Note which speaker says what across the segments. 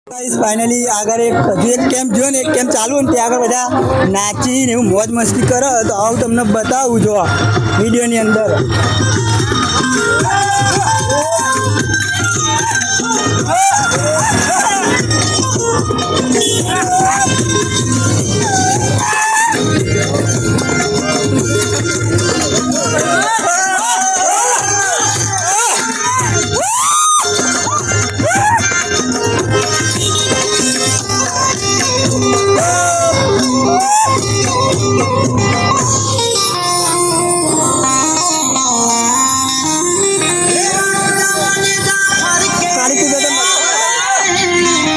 Speaker 1: Finally આગળ એક camp જો ને એક કેમ્પ ચાલુ ને ત્યાં આગળ બધા નાચીને એવું મોજ મસ્તી કરે તો આવું તમને બતાવું જો વિડીયોની અંદર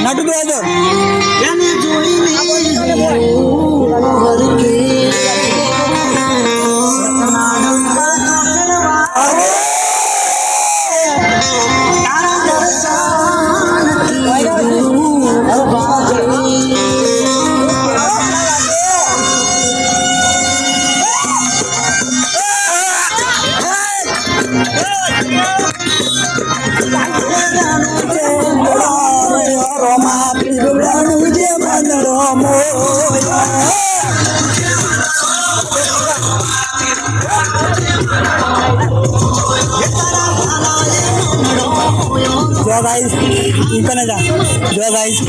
Speaker 1: નાટુ બે જો એને જોઈને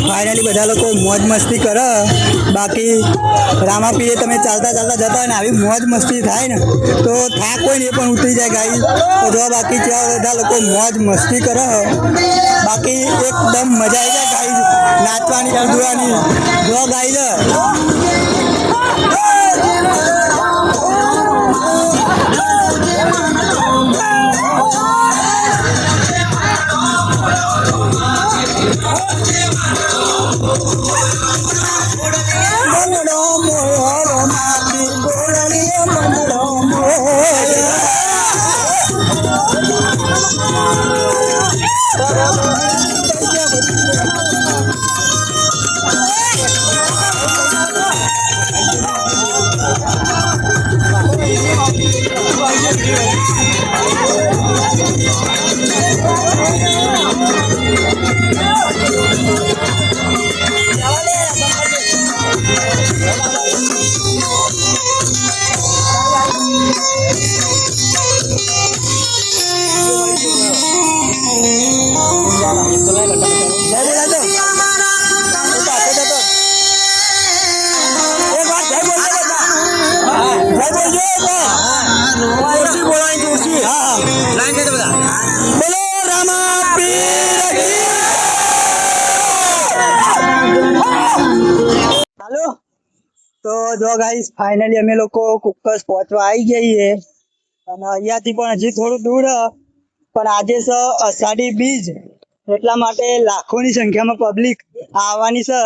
Speaker 1: फाइनली બધા લોકો મોજ મસ્તી કરે બાકી રામાપીરે તમે ચાલતા ચાલતા જતા હોય ને આવી મોજ મસ્તી થાય ને તો થાક હોય ને એ પણ ઉતરી જાય ગાઈસ તો જો બાકી ત્યાં બધા લોકો મોજ મસ્તી કરે બાકી એકદમ મજા આવી જાય ગાઈસ નાચવાની કૂદવાની જો ગાઈસ तो जो गाइस फाइनली અમે લોકો કુકસ પહોંચવા આવી જઈએ અને અહીંયાથી પણ હજી થોડું દૂર પણ આજે છે અષાઢી બીજ એટલા માટે લાખોની સંખ્યામાં પબ્લિક આવવાની છે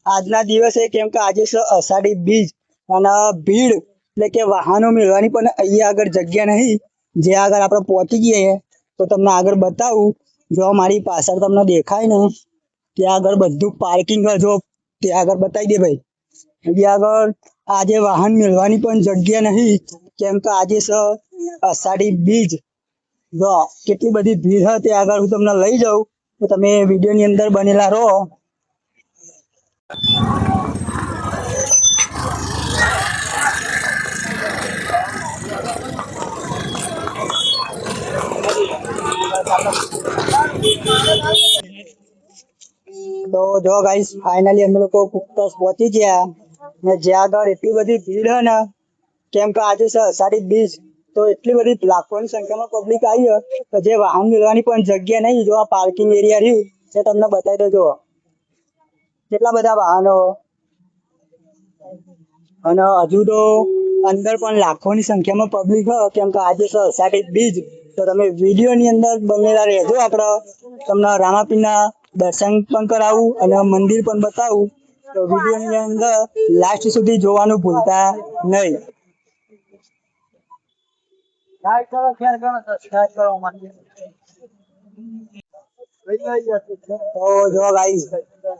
Speaker 1: આજના દિવસે કેમ કે આજે છે અષાઢી બીજ અને ભીડ એટલે કે વાહનો મેળવાની પણ અહીંયા આગળ જગ્યા નહીં જે આગળ આપણે પહોંચી જઈએ તો તમને આગળ બતાવું જો મારી પાછળ તમને દેખાય ને ત્યાં આગળ બધું પાર્કિંગ જો ત્યાં આગળ બતાવી દે ભાઈ અહીંયા આગળ આજે વાહન મેળવાની પણ જગ્યા નહીં કેમ કે આજે છે અષાઢી બીજ જો કેટલી બધી ભીડ છે ત્યાં આગળ હું તમને લઈ જાઉં તો તમે વિડીયોની અંદર બનેલા રહો तो जो गाइस फाइनली हम लोग को कुकस पहुंची गया ने ज्यादा આગળ એટલી બધી ભીડ है ને કેમ કે આજે છે અષાઢી બીજ તો એટલી બધી લાખોની સંખ્યામાં પબ્લિક આવી તો જે વાહન મેળવાની પણ જગ્યા નહીં જો આ પાર્કિંગ એરિયા રહ્યું છે તમને બતાવી દેજો કેટલા બધા વાહનો અને હજુ તો અંદર પણ લાખોની સંખ્યામાં પબ્લિક છે કેમ કે આજે છે અષાઢી બીજ તો તમે વિડીયોની અંદર બનેલા રહેજો આપણે તમને રામાપીરના દર્શન પણ કરાવું અને મંદિર પણ બતાવું તો વિડીયોની અંદર લાસ્ટ સુધી જોવાનું ભૂલતા નહીં લાઈક કરો શેર કરો સબસ્ક્રાઇબ કરો તો જો ગાઈસ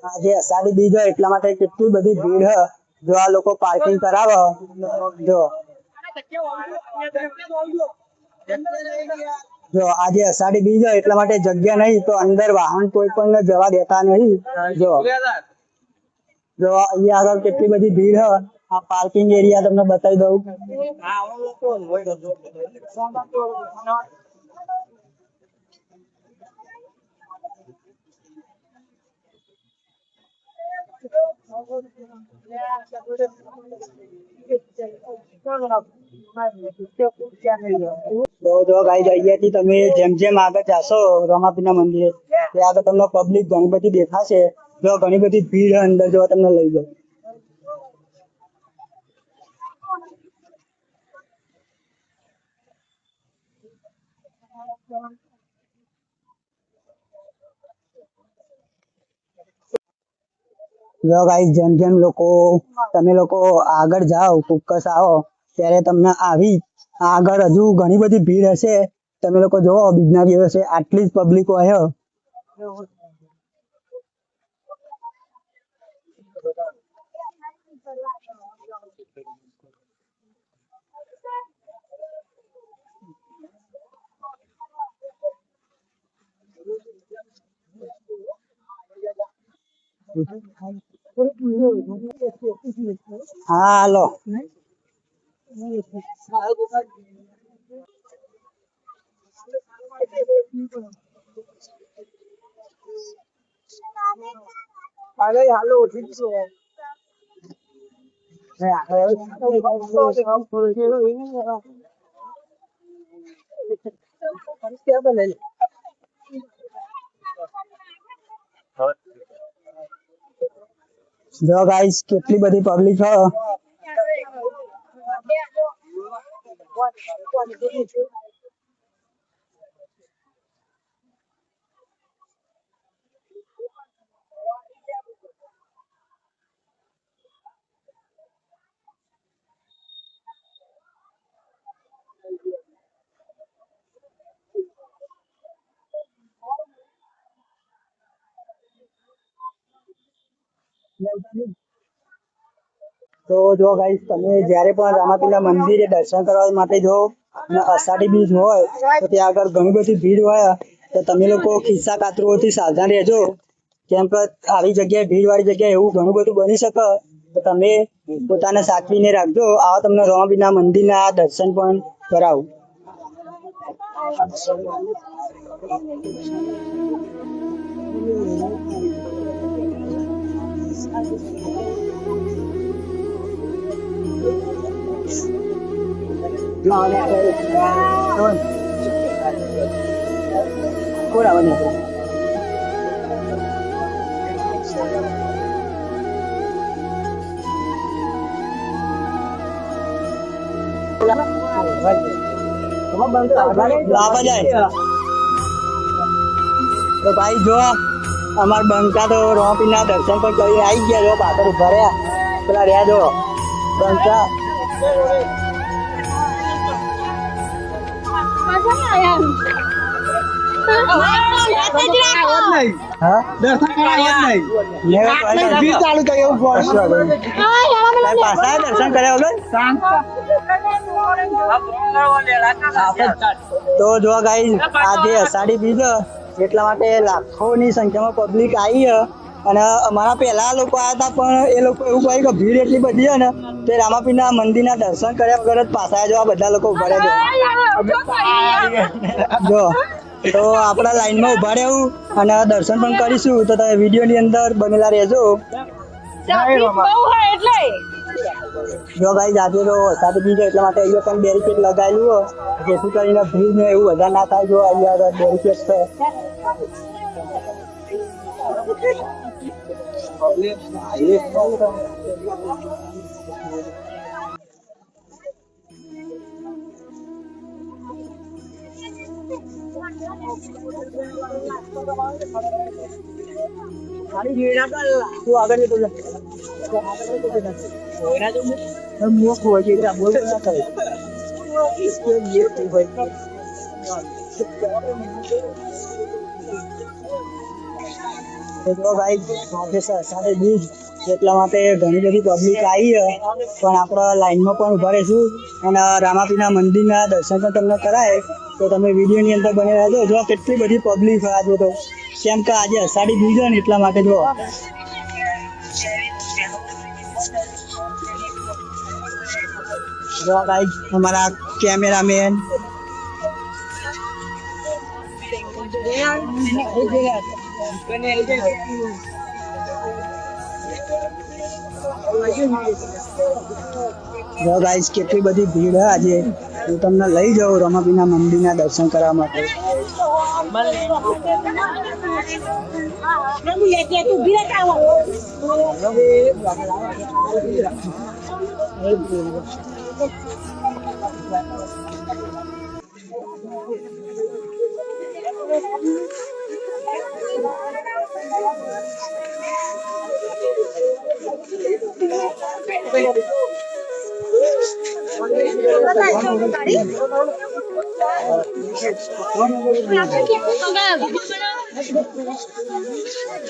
Speaker 1: આજે અષાઢી બીજ હોય એટલા માટે કેટલી બધી ભીડ છે જો આ લોકો પાર્કિંગ કરાવે જો જો આજે અષાઢી બીજ હોય એટલા માટે જગ્યા નહીં તો અંદર વાહન કોઈ પણ જવા દેતા નહીં. જો જો અહીંયા આગળ કેટલી બધી ભીડ હ. આ પાર્કિંગ એરિયા તમને બતાવી દઉં. તો જો ગાઈસ અહીંયાથી તમે જેમ જેમ આગળ જાશો રમાપીરના મંદિરે ત્યાં આગળ તમને પબ્લિક ઘણી બધી દેખાશે. જો ઘણી બધી ભીડ અંદર જો તમને લઈ જાય. જો ગાઈસ જેમ જેમ તમે લોકો આગળ જાઓ કુક્કસ આવો ત્યારે તમને આવી આગળ હજુ ઘણી બધી ભીડ હશે. તમે લોકો જોવો બીજના દિવસે આટલી જ પબ્લિક હોય. હા હાલો જો ગાઈસ કેટલી બધી પબ્લિક હ. તો જો ગાઈસ તમે જ્યારે પણ રામાપીરના મંદિરે દર્શન કરવા માટે જો અને અષાઢી બીજ હોય તો ત્યાં આગળ ઘણી બધી ભીડ હોય. તો તમે લોકો ખિસ્સા કાતરુઓથી સાવધાન રહેજો. કેમ કે આવી જગ્યાએ ભીડવાળી જગ્યાએ એવું ઘણું બધું બની શકે. તો તમે પોતાને સાચવીને રાખજો. આવા તમને રામાપીરના મંદિરના દર્શન પણ કરાવું. તો ભાઈ જો અમાર બંકા તો રામાપીરના દર્શન પણ કરી આવી ગયા. જો પાછળ ઉભા રહ્યા પેલા રહ્યા જો બંકા. દર્શન કર્યા વગર તો જો ગાઈસ આજે અષાઢી બીજ એટલા માટે લાખોની સંખ્યામાં પબ્લિક આવી છે. અને અમારા પહેલા લોકો આવ્યા હતા પણ એ લોકો એવું કહ્યું કે ભીડ એટલી બધી છે ને તે રામાપીરના મંદિરના દર્શન કર્યા વગર જ પાછા જો આ બધા લોકો ઉભા રહ્યા જો. તો આપણા લાઈનમાં ઉભા રહેવું અને દર્શન પણ કરીશું. તો તમે વિડીયોની અંદર બનેલા રહેજો. જો ગાઈસ આજે તો અષાઢી બીજ એટલા માટે અહીંયા પણ બેરીકેડ લગાવેલું હોય જેથી કરીને ભીડ ને એવું વધારે ના થાય. જો અહીંયા બેરીકેડ છે. તું આગળ જતો તો જો ભાઈ આજે સાડે બીજ એટલા માટે ઘણી બધી પબ્લિક આવી છે, પણ આપણે લાઈનમાં પણ ઉભા રહીશું અને રામાપીના મંદિરના દર્શન પણ તમને કરાય, તો તમે વિડીયોની અંદર બની રહેજો. જો કેટલી બધી પબ્લિક આજે તો, કેમ કે આજે અષાઢી બીજ ને એટલા માટે જો ગાઈસ हमारा कैमरामैन गाइस કેટલી બધી ભીડ હે આજે. હું તમને લઈ જાઉં રમાપીના મંદિરના દર્શન કરવા માટે.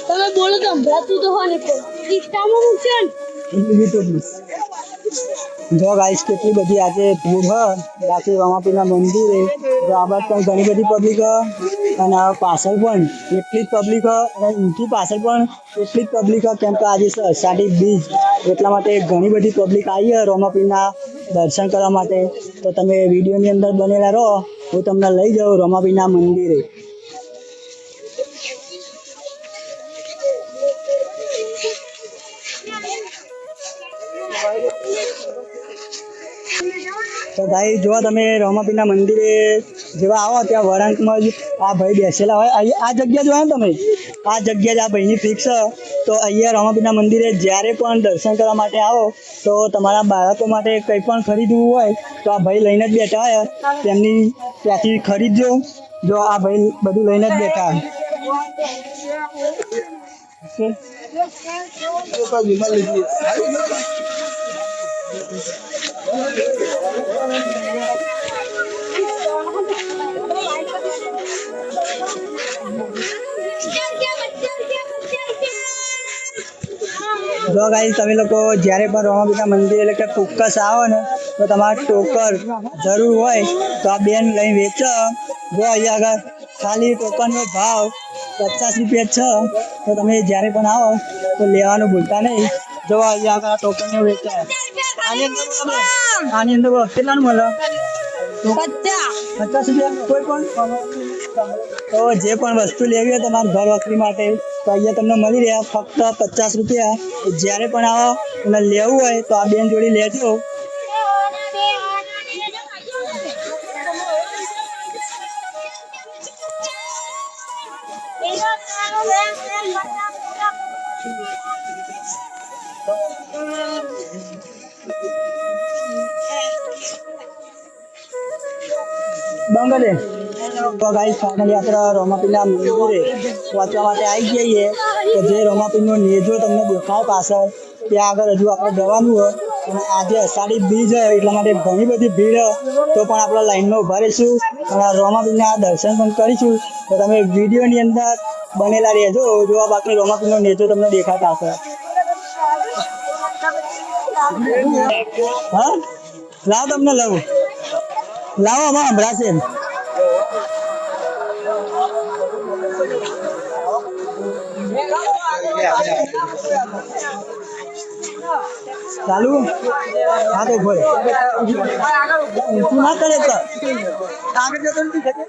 Speaker 2: તમે બોલો તો સંભળાતું તો હોય ને ઇન્સ્ટામાં મૂકશે ને.
Speaker 1: જો ગાઈસ કેટલી બધી આજે ભીડ હ બાકી રમાપીના મંદિરે. તો આ બાદ પણ ઘણી બધી પબ્લિક અને પાછળ પણ એટલી જ પબ્લિક અને ઊંચી પાછળ પણ એટલી જ પબ્લિક, કેમ કે આજે છે અષાઢી બીજ એટલા માટે ઘણી બધી પબ્લિક આવી છે રમાપીના દર્શન કરવા માટે. તો તમે વિડીયોની અંદર બનેલા રહો, હું તમને લઈ જાઉં રમાપીના મંદિરે. તો ભાઈ જો તમે રમાપીના મંદિરે જેવા આવો ત્યાં વળાંકમાં જ આ ભાઈ બેસેલા હોય. આ જગ્યા જોયા ને તમે, આ જગ્યા જ આ ભાઈની ફિક્સ. તો અહીંયા રમાપીના મંદિરે જ્યારે પણ દર્શન કરવા માટે આવો તો તમારા બાળકો માટે કંઈ પણ ખરીદવું હોય તો આ ભાઈ લઈને જ બેઠા હોય, તેમની ત્યાંથી ખરીદજો. જો આ ભાઈ બધું લઈને જ બેઠા. જો ગાઈસ તમે લોકો જ્યારે પણ રમાપીના મંદિર એટલે કે ચોક્કસ આવો ને તો તમારે ટોકર જરૂર હોય તો આ બેન લઈને વેચો. જો અહીંયા આગળ ખાલી ટોકનનો ભાવ 50 રૂપિયા છે. તો તમે જ્યારે પણ આવો તો લેવાનું ભૂલતા નહીં. જો અહીંયા આગળ ટોકનનો વેચાય. આની અંદર કેટલાનું મળે? 50 રૂપિયા કોઈ પણ. તો જે પણ વસ્તુ લેવી હોય તમારા ઘર વખરી માટે તો અહીંયા તમને મળી રહ્યા ફક્ત 50 રૂપિયા. જ્યારે પણ આવો અને લેવું હોય તો આ બેન જોડી લેજો. બંગલે તો ગાઈસ ફાઇનલી આપણે રમાપીના મંદિરે પહોંચવા માટે આવી જઈએ. તો જે રમાપીનો નેજો તમને દેખાય પાછળ ત્યાં આગળ હજુ આપણે જવાનું હોય. અને આજે અષાઢી બીજ હોય એટલા માટે ઘણી બધી ભીડ તો પણ આપણે લાઈનમાં ઉભા રહીશું અને રમાપીના દર્શન પણ કરીશું. તો તમે વિડીયોની અંદર બનેલા રહેજો. જોવા બાકી રમાપીનો નેજો તમને દેખાય પાછળ. હા લાવ તમને લઉં, લાવો આમાં સંભળાશે. ચાલુ હા તો ભલે ના કરે તો આગળ જતો નથી શકે.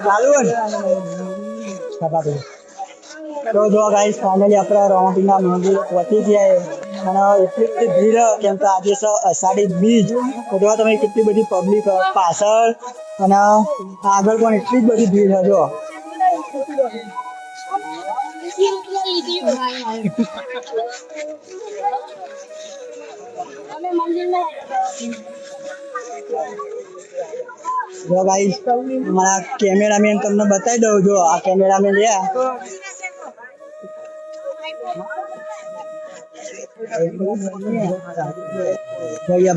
Speaker 1: ચાલુ તો જો ગાઈસ ફાઇનલી આપણે રમાપીના મંદિરે પહોંચી ગયા અને એટલી બધી ભીડ કેમ કે આજે છે અષાઢી બીજ. તો જો તમે કેટલી બધી પબ્લિક પાછળ અને આગળ પણ એટલી જ બધી ભીડ છે. જો જો ગાઈસ મારા કેમેરામેન તમને બતાવી દઉં. જો આ કેમેરામેન રહ્યા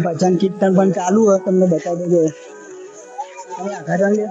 Speaker 1: ભજન કીર્તન પણ ચાલુ હોય તમને બતાવી દઉં. આઘા ચાલ લે,